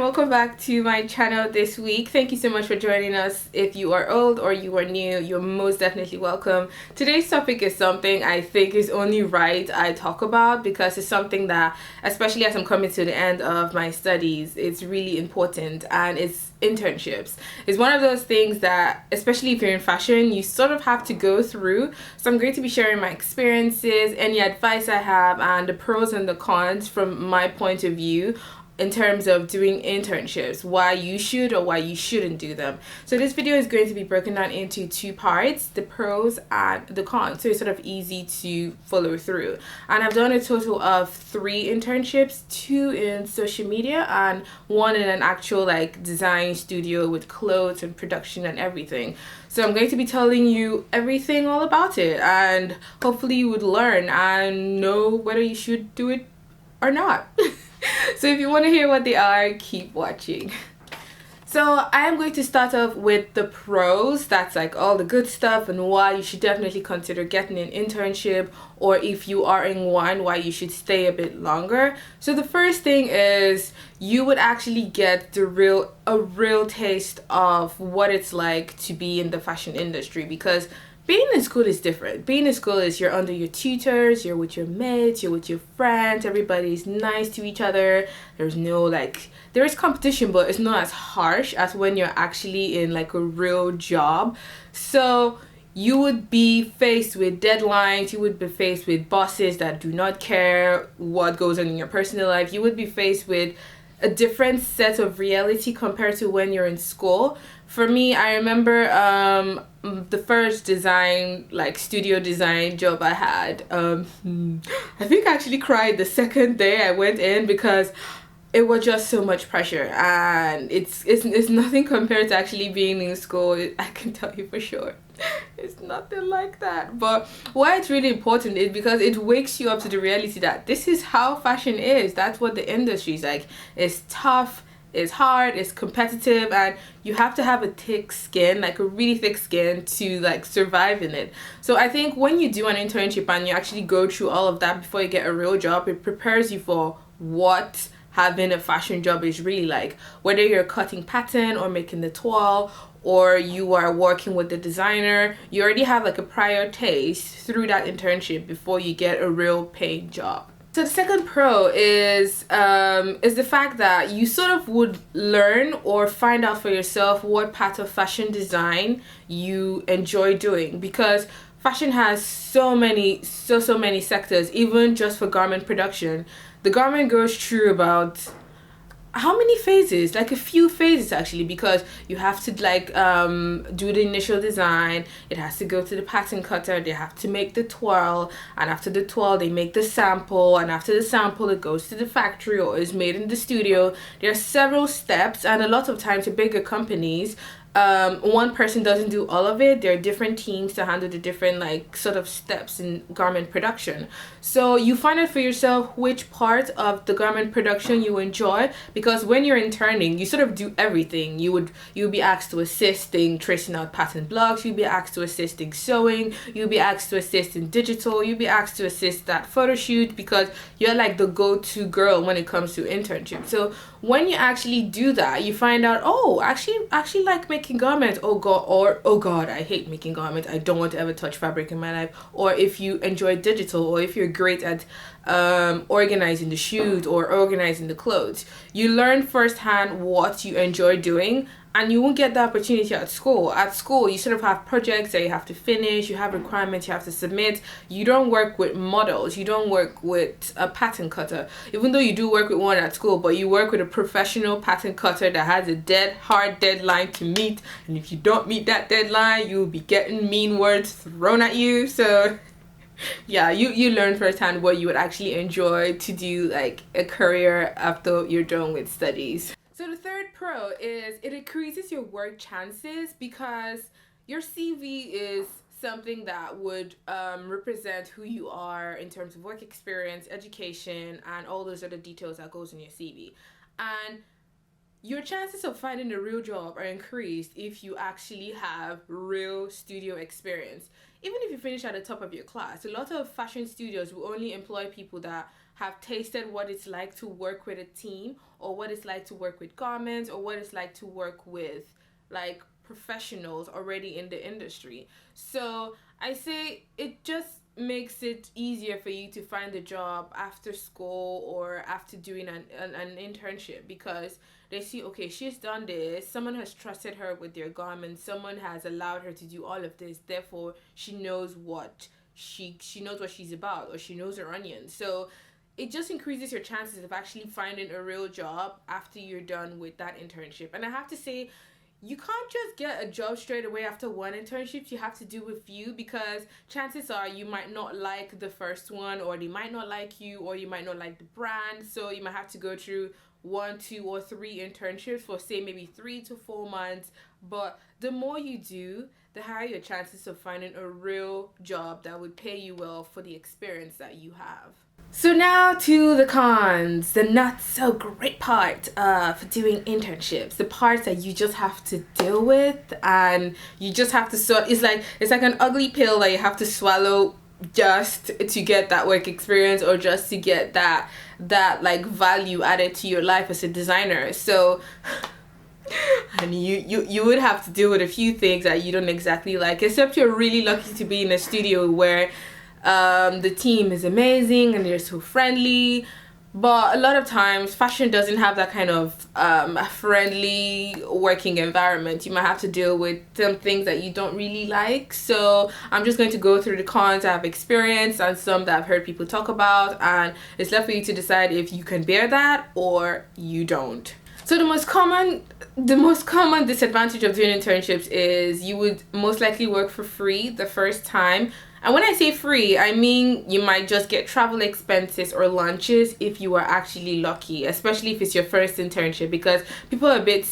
welcome back to my channel this week. Thank you so much for joining us. If you are old or you are new, you're most definitely welcome. Today's topic is something I think is only right I talk about because it's something that, especially as I'm coming to the end of my studies, it's really important, and it's internships. It's one of those things that, especially if you're in fashion, you sort of have to go through. So I'm going to be sharing my experiences, any advice I have, and the pros and the cons from my point of view in terms of doing internships, why you should or why you shouldn't do them. So this video is going to be broken down into two parts, the pros and the cons, so it's sort of easy to follow through. And I've done a total of 3 internships, 2 in social media and 1 in an actual like design studio with clothes and production and everything. So I'm going to be telling you everything all about it, and hopefully you would learn and know whether you should do it or not. So if you want to hear what they are, keep watching. So I am going to start off with the pros. That's like all the good stuff and why you should definitely consider getting an internship, or if you are in one, why you should stay a bit longer. So the first thing is you would actually get a real taste of what it's like to be in the fashion industry, because being in school is different. Being in school is you're under your tutors, you're with your mates, you're with your friends, everybody's nice to each other. There's no like, there is competition, but it's not as harsh as when you're actually in like a real job. So you would be faced with deadlines, you would be faced with bosses that do not care what goes on in your personal life. You would be faced with a different set of reality compared to when you're in school. For me, I remember the first studio design job I had. I think I actually cried the second day I went in because it was just so much pressure, and it's nothing compared to actually being in school. I can tell you for sure. It's nothing like that. But why it's really important is because it wakes you up to the reality that this is how fashion is. That's what the industry is like. It's tough, it's hard, it's competitive, and you have to have a thick skin, like a really thick skin, to like survive in it. So I think when you do an internship and you actually go through all of that before you get a real job, it prepares you for what having a fashion job is really like. Whether you're cutting pattern or making the toile, or you are working with the designer, you already have like a prior taste through that internship before you get a real paid job. So the second pro is the fact that you sort of would learn or find out for yourself what part of fashion design you enjoy doing, because fashion has so many sectors. Even just for garment production, the garment goes through about how many phases? Like a few phases actually, because you have to like do the initial design, it has to go to the pattern cutter, they have to make the twirl, and after the twirl they make the sample, and after the sample it goes to the factory or is made in the studio. There are several steps, and a lot of times the bigger companies, one person doesn't do all of it. There are different teams to handle the different like sort of steps in garment production. So you find out for yourself which part of the garment production you enjoy, because when you're interning, you sort of do everything. You'll be asked to assist in tracing out pattern blocks, you'll be asked to assist in sewing, you'll be asked to assist in digital, you'll be asked to assist that photo shoot, because you're like the go-to girl when it comes to internship. So when you actually do that, you find out, oh, actually like making garments. Oh god, I hate making garments. I don't want to ever touch fabric in my life. Or if you enjoy digital, or if you're great at organizing the shoot or organizing the clothes, you learn firsthand what you enjoy doing, and you won't get the opportunity at school. At school, you sort of have projects that you have to finish, you have requirements you have to submit. You don't work with models, you don't work with a pattern cutter, even though you do work with one at school, but you work with a professional pattern cutter that has a hard deadline to meet, and if you don't meet that deadline, you'll be getting mean words thrown at you. So yeah, you learn firsthand what you would actually enjoy to do like a career after you're done with studies. So the third pro is it increases your work chances, because your CV is something that would represent who you are in terms of work experience, education, and all those other details that goes in your CV. And your chances of finding a real job are increased if you actually have real studio experience. even if you finish at the top of your class, a lot of fashion studios will only employ people that have tasted what it's like to work with a team, or what it's like to work with garments, or what it's like to work with like professionals already in the industry. So I say it just makes it easier for you to find a job after school or after doing an internship, because they see, okay, she's done this, someone has trusted her with their garments, someone has allowed her to do all of this, therefore she knows what she knows what she's about, or she knows her onions. So it just increases your chances of actually finding a real job after you're done with that internship. And I have to say, you can't just get a job straight away after one internship. You have to do a few, because chances are you might not like the first one, or they might not like you, or you might not like the brand. So you might have to go through 1, 2, or 3 internships for, say, maybe 3 to 4 months. But the more you do, the higher your chances of finding a real job that would pay you well for the experience that you have. So now to the cons, the not so great part for doing internships, the parts that you just have to deal with, and you just have to sort. It's like an ugly pill that you have to swallow just to get that work experience, or just to get that like value added to your life as a designer. So and you would have to deal with a few things that you don't exactly like, except you're really lucky to be in a studio where the team is amazing and they're so friendly. But a lot of times fashion doesn't have that kind of friendly working environment. You might have to deal with some things that you don't really like. So I'm just going to go through the cons I've experienced and some that I've heard people talk about, and it's left for you to decide if you can bear that or you don't. So the most common disadvantage of doing internships is you would most likely work for free the first time. And when I say free, I mean you might just get travel expenses or lunches if you are actually lucky, especially if it's your first internship, because people are a bit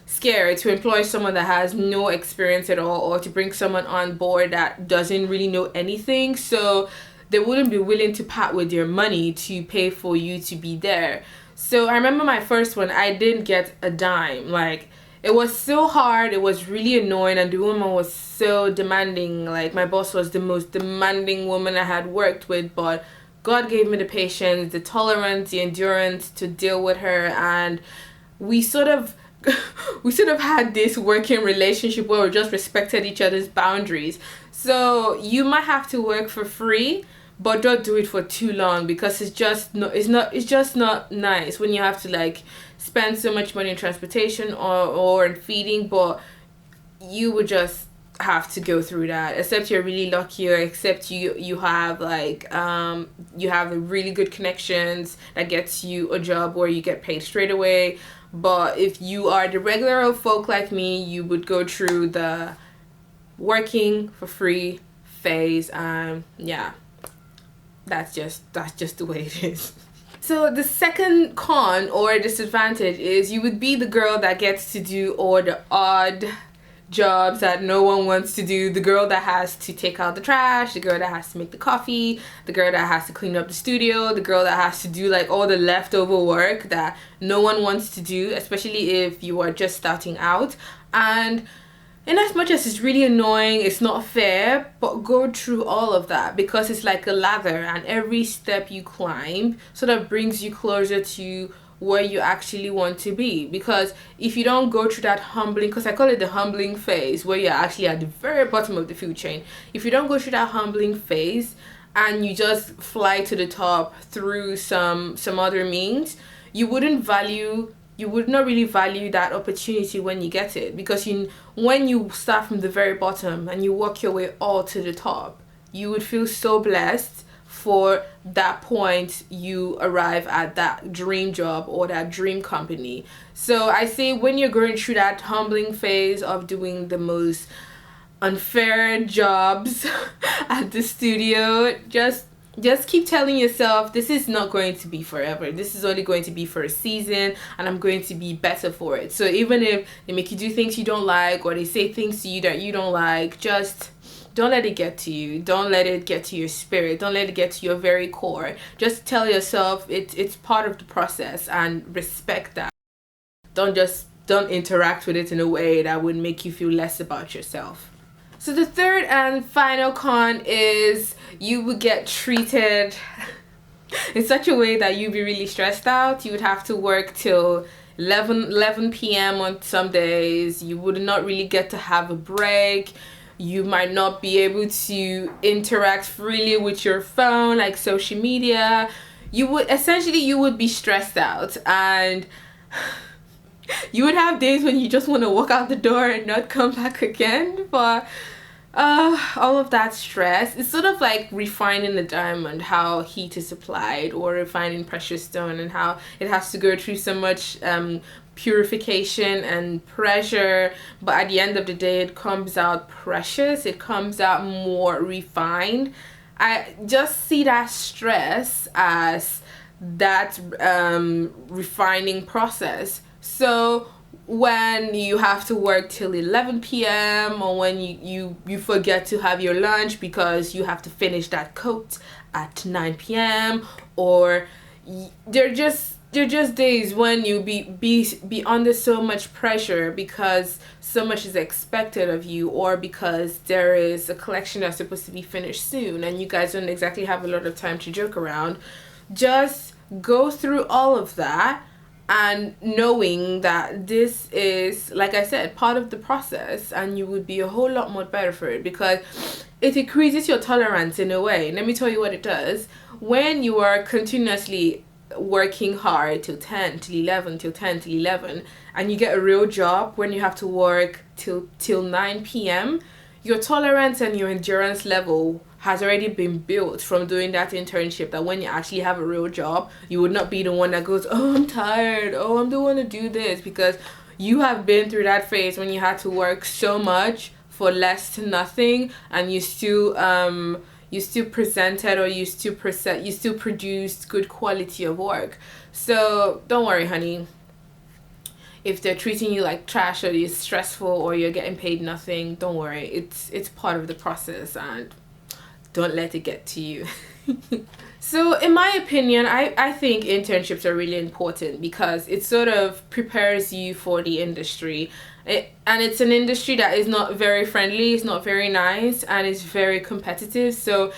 scared to employ someone that has no experience at all, or to bring someone on board that doesn't really know anything. So they wouldn't be willing to part with their money to pay for you to be there. So I remember my first one, I didn't get a dime. Like, it was so hard, it was really annoying, and the woman was so demanding. Like, my boss was the most demanding woman I had worked with, but God gave me the patience, the tolerance, the endurance to deal with her, and we sort of had this working relationship where we just respected each other's boundaries. So you might have to work for free, but don't do it for too long, because it's just not nice when you have to like spend so much money in transportation or in feeding, but you would just have to go through that, except you're really lucky, or except you have like you have really good connections that gets you a job where you get paid straight away. But if you are the regular old folk like me, you would go through the working for free phase, and yeah, that's just the way it is. So the second con or disadvantage is you would be the girl that gets to do all the odd jobs that no one wants to do. The girl that has to take out the trash, the girl that has to make the coffee, the girl that has to clean up the studio, the girl that has to do like all the leftover work that no one wants to do, especially if you are just starting out. And in as much as it's really annoying, it's not fair, but go through all of that, because it's like a ladder, and every step you climb sort of brings you closer to where you actually want to be. Because if you don't go through that humbling, because I call it the humbling phase, where you're actually at the very bottom of the food chain, if you don't go through that humbling phase and you just fly to the top through some other means, you would not really value that opportunity when you get it. Because when you start from the very bottom and you work your way all to the top, you would feel so blessed for that point you arrive at that dream job or that dream company. So I say, when you're going through that humbling phase of doing the most unfair jobs at the studio, just keep telling yourself, this is not going to be forever. This is only going to be for a season, and I'm going to be better for it. So even if they make you do things you don't like, or they say things to you that you don't like, just don't let it get to you. Don't let it get to your spirit. Don't let it get to your very core. Just tell yourself it's part of the process, and respect that. Don't interact with it in a way that would make you feel less about yourself. So the third and final con is you would get treated in such a way that you'd be really stressed out. You would have to work till 11 p.m. on some days. You would not really get to have a break. You might not be able to interact freely with your phone, like social media. You would be stressed out, and you would have days when you just want to walk out the door and not come back again. But all of that stress, it's sort of like refining a diamond, how heat is applied, or refining precious stone and how it has to go through so much purification and pressure, but at the end of the day it comes out precious, it comes out more refined. I just see that stress as that refining process. So when you have to work till 11 p.m. or when you forget to have your lunch because you have to finish that coat at 9 p.m. or they're just days when you be under so much pressure because so much is expected of you, or because there is a collection that's supposed to be finished soon and you guys don't exactly have a lot of time to joke around. Just go through all of that and knowing that this is, like I said, part of the process, and you would be a whole lot more better for it because it increases your tolerance in a way. Let me tell you what it does. When you are continuously working hard till 10 till 11 till 10 till 11 and you get a real job when you have to work till 9 p.m., your tolerance and your endurance level has already been built from doing that internship, that when you actually have a real job, you would not be the one that goes, oh, I'm tired, oh, I don't want to do this, because you have been through that phase when you had to work so much for less to nothing, and you still presented, or you still produced good quality of work. So don't worry, honey. If they're treating you like trash, or it's stressful, or you're getting paid nothing, don't worry. It's part of the process, and don't let it get to you. So in my opinion, I think internships are really important because it sort of prepares you for the industry. And it's an industry that is not very friendly, it's not very nice, and it's very competitive. So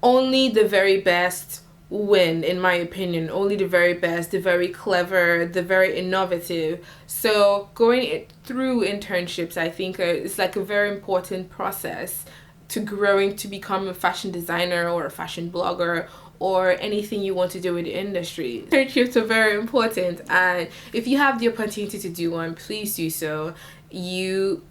only the very best win, in my opinion. Only the very best, the very clever, the very innovative. So going through internships, I think it's like a very important process to growing to become a fashion designer or a fashion blogger or anything you want to do with the industry. Internships are very important, and if you have the opportunity to do one, please do so. You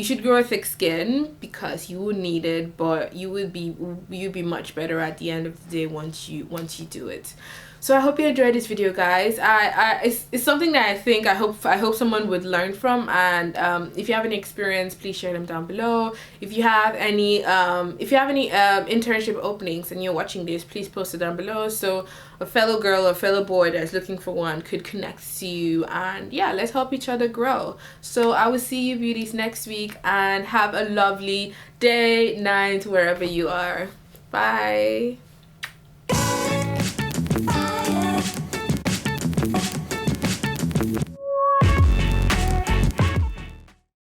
should grow a thick skin because you will need it, but you'll be much better at the end of the day once you do it. So I hope you enjoyed this video, guys. It's something that I hope someone would learn from, and if you have any experience, please share them down below. If you have any internship openings and you're watching this, please post it down below so a fellow girl or fellow boy that's looking for one could connect to you, and yeah, let's help each other grow. So I will see you beauties next week, and have a lovely day, night, wherever you are. Bye.